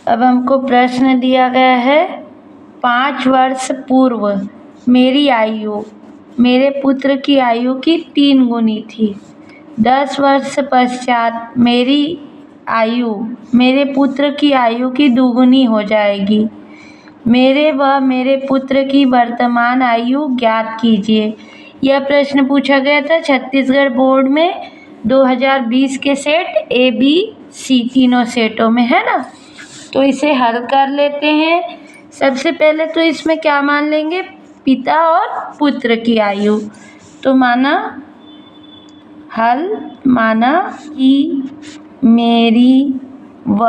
अब हमको प्रश्न दिया गया है 5 वर्ष पूर्व मेरी आयु मेरे पुत्र की आयु की 3 गुनी थी। 10 वर्ष पश्चात मेरी आयु मेरे पुत्र की आयु की 2 गुनी हो जाएगी। मेरे व मेरे पुत्र की वर्तमान आयु ज्ञात कीजिए। यह प्रश्न पूछा गया था छत्तीसगढ़ बोर्ड में 2020 के सेट ए बी सी तीनों सेटों में, है ना। तो इसे हल कर लेते हैं। सबसे पहले तो इसमें क्या मान लेंगे, पिता और पुत्र की आयु। तो माना कि मेरी व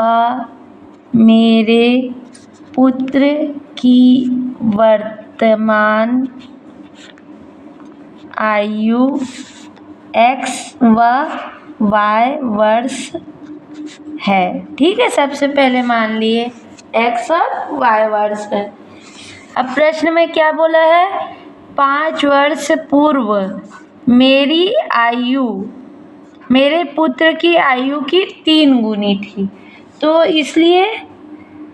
मेरे पुत्र की वर्तमान आयु x व y वर्ष है। ठीक है, सबसे पहले मान लिए x और y वर्ष है। अब प्रश्न में क्या बोला है, 5 वर्ष पूर्व मेरी आयु मेरे पुत्र की आयु की 3 गुनी थी। तो इसलिए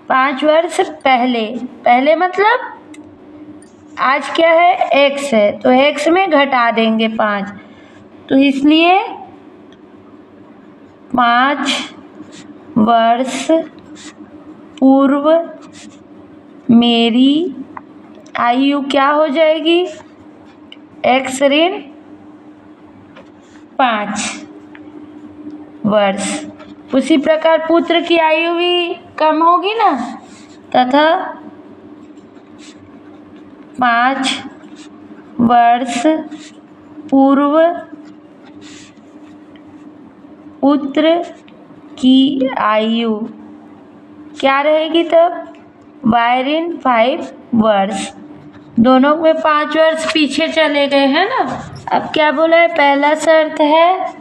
5 वर्ष पहले मतलब आज क्या है, x है, तो x में घटा देंगे 5। तो इसलिए 5 वर्ष पूर्व मेरी आयु क्या हो जाएगी, x ऋण 5 वर्ष। उसी प्रकार पुत्र की आयु भी कम होगी ना, तथा 5 वर्ष पूर्व पुत्र की आयु क्या रहेगी तब, y ऋण 5 वर्ष। दोनों में 5 वर्ष पीछे चले गए, है ना। अब क्या बोला है, पहला शर्त है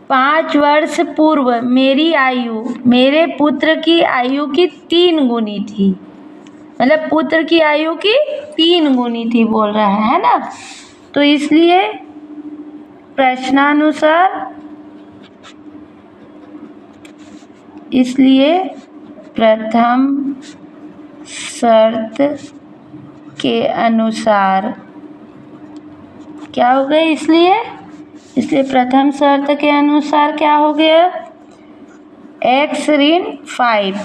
5 वर्ष पूर्व मेरी आयु मेरे पुत्र की आयु की 3 गुनी थी, मतलब पुत्र की आयु की 3 गुनी थी बोल रहा है ना। तो इसलिए प्रश्नानुसार प्रथम शर्त के अनुसार क्या हो गया, इसलिए प्रथम शर्त के अनुसार क्या हो गया, x ऋण 5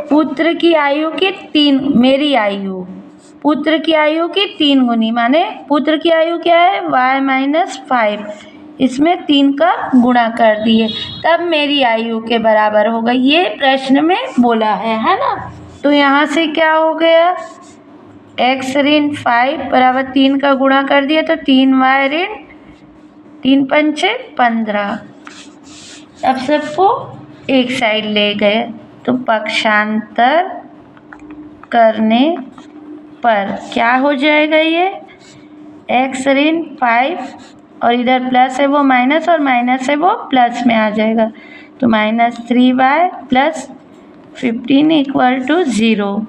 पुत्र की आयु की 3 मेरी आयु पुत्र की आयु की 3 गुनी, माने पुत्र की आयु क्या है, y-5, इसमें 3 का गुणा कर दिए तब मेरी आयु के बराबर होगा। ये प्रश्न में बोला है ना। तो यहाँ से क्या हो गया, x ऋण 5 बराबर 3 का गुणा कर दिया तो 3y ऋण 3 पंचे 15। अब सबको एक साइड ले गए तो पक्षांतर करने पर क्या हो जाएगा, ये x ऋण 5 और इधर प्लस है वो माइनस और माइनस है वो प्लस में आ जाएगा। तो -3y प्लस 15 इक्वल टू 0।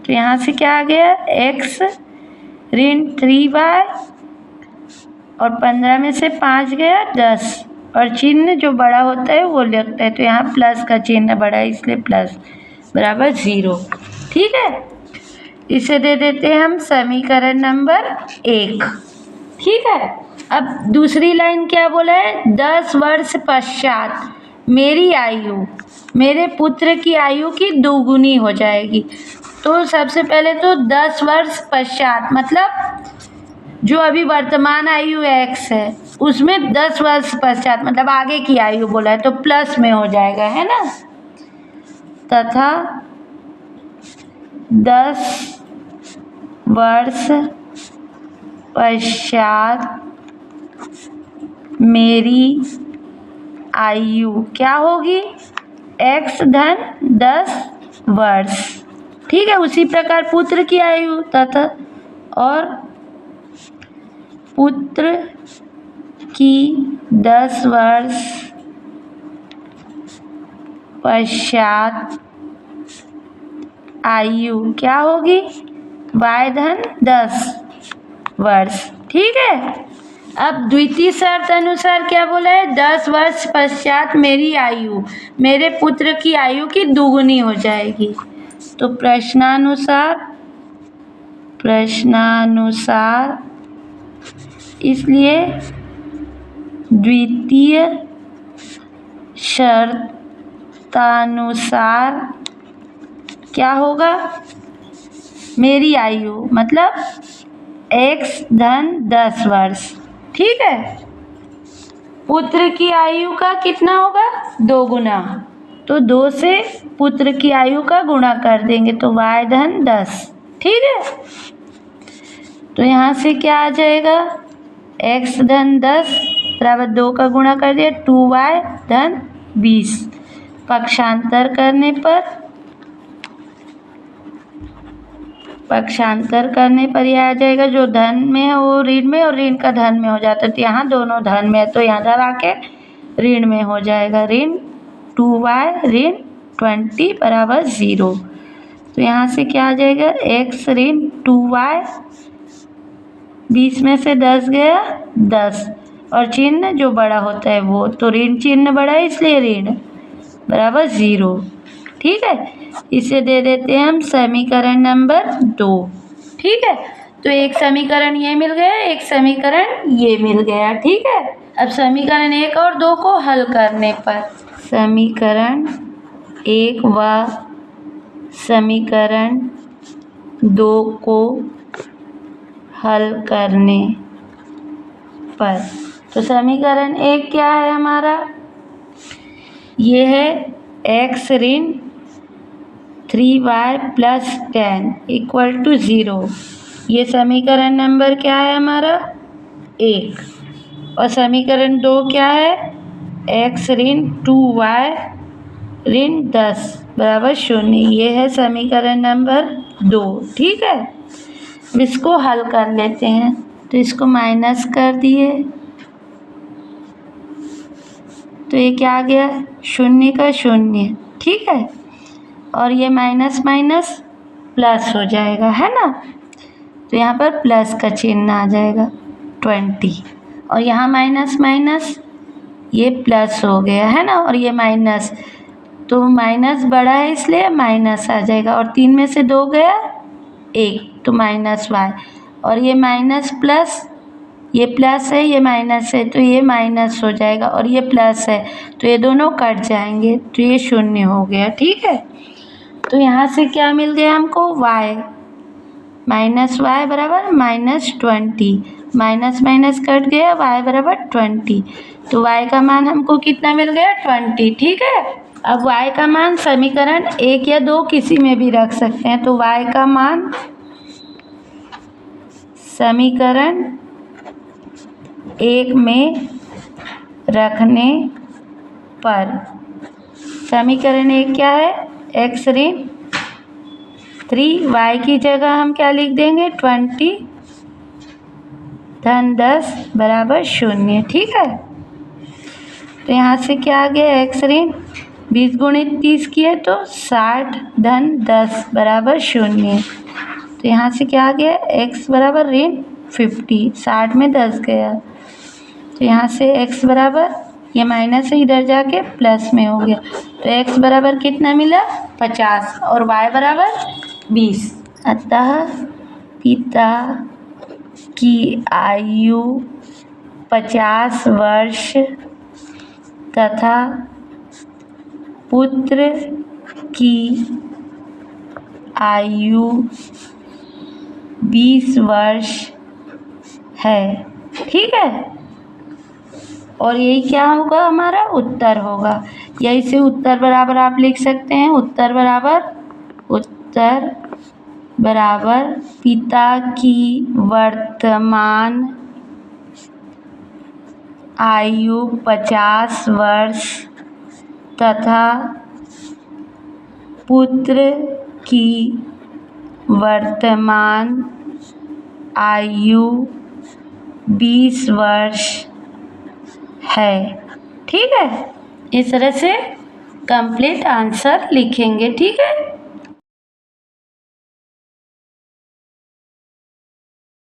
तो यहाँ से क्या आ गया, x ऋण 3y और 15 में से 5 गया 10 और चिन्ह जो बड़ा होता है वो लगता है, तो यहाँ प्लस का चिन्ह बड़ा है इसलिए प्लस बराबर 0। ठीक है, इसे दे देते हैं हम समीकरण नंबर 1। ठीक है, अब दूसरी लाइन क्या बोला है, 10 वर्ष पश्चात मेरी आयु मेरे पुत्र की आयु की 2 गुनी हो जाएगी। तो सबसे पहले तो 10 वर्ष पश्चात मतलब जो अभी वर्तमान आयु x है उसमें 10 वर्ष पश्चात मतलब आगे की आयु बोला है तो प्लस में हो जाएगा, है ना। तथा 10 वर्ष पश्चात मेरी आयु क्या होगी, x धन 10 वर्ष। ठीक है, उसी प्रकार पुत्र की आयु तथा और पुत्र की 10 वर्ष पश्चात आयु क्या होगी, y धन 10 वर्ष। ठीक है, अब द्वितीय शर्त अनुसार क्या बोला है, 10 वर्ष पश्चात मेरी आयु मेरे पुत्र की आयु की दुगुनी हो जाएगी। तो प्रश्नानुसार इसलिए द्वितीय शर्तानुसार क्या होगा, मेरी आयु मतलब x धन 10 वर्ष, ठीक है। पुत्र की आयु का कितना होगा, 2 गुना, तो 2 से पुत्र की आयु का गुणा कर देंगे तो y धन 10, ठीक है। तो यहाँ से क्या आ जाएगा, x धन 10 बराबर 2 का गुणा कर दिया 2y धन 20। पक्षांतर करने पर यह आ जाएगा, जो धन में है वो ऋण में और ऋण का धन में हो जाता है, तो यहाँ दोनों धन में है तो यहाँ धर आके ऋण में हो जाएगा, ऋण 2y ऋण 20 बराबर 0। तो यहाँ से क्या आ जाएगा, x ऋण 2y, 20 में से 10 गया 10, और चिन्ह जो बड़ा होता है वो, तो ऋण चिन्ह बड़ा है इसलिए ऋण बराबर 0, ठीक है। इसे दे देते हैं हम समीकरण नंबर 2, ठीक है। तो एक समीकरण ये मिल गया, एक समीकरण ये मिल गया, ठीक है। अब समीकरण 1 और 2 को हल करने पर, समीकरण 1 व समीकरण 2 को हल करने पर, तो समीकरण 1 क्या है हमारा, ये है x ऋण 3y प्लस 10 इक्वल टू 0। ये समीकरण नंबर क्या है हमारा 1, और समीकरण 2 क्या है, x ऋण 2y ऋण 10 बराबर 0। ये है समीकरण नंबर 2, ठीक है। इसको हल कर लेते हैं, तो इसको माइनस कर दिए तो ये क्या आ गया, 0 का 0, ठीक है। और ये माइनस माइनस प्लस हो जाएगा, है ना, तो यहाँ पर प्लस का चिन्ह आ जाएगा 20, और यहाँ माइनस माइनस ये प्लस हो गया, है ना, और ये माइनस, तो माइनस बड़ा है इसलिए माइनस आ जाएगा, और 3 में से 2 गया 1, तो माइनस y, और ये माइनस प्लस, ये प्लस है ये माइनस है तो ये माइनस हो जाएगा, और ये प्लस है तो ये दोनों कट जाएंगे तो ये 0 हो गया, ठीक है। तो यहाँ से क्या मिल गया हमको, y माइनस वाई बराबर -20, माइनस माइनस कट गया, y बराबर 20, तो y का मान हमको कितना मिल गया 20, ठीक है। अब y का मान समीकरण 1 या 2 किसी में भी रख सकते हैं, तो y का मान समीकरण 1 में रखने पर, समीकरण 1 क्या है, x ऋण 3y की जगह हम क्या लिख देंगे 20 धन 10 बराबर 0, ठीक है। तो यहाँ से क्या आ गया, x ऋण 20 गुणित 30 किए तो 60 धन 10 बराबर 0, तो यहाँ से क्या आ गया, x बराबर ऋण 50, 60 में 10 गया, तो यहाँ से x बराबर, ये माइनस से इधर जाके प्लस में हो गया, तो x बराबर कितना मिला 50 और y बराबर 20। अतः पिता की आयु 50 वर्ष तथा पुत्र की आयु 20 वर्ष है, ठीक है। और यही क्या होगा, हमारा उत्तर होगा, या इसे उत्तर बराबर आप लिख सकते हैं, उत्तर बराबर पिता की वर्तमान आयु 50 वर्ष तथा पुत्र की वर्तमान आयु 20 वर्ष है, ठीक है। इस तरह से कंप्लीट आंसर लिखेंगे, ठीक है।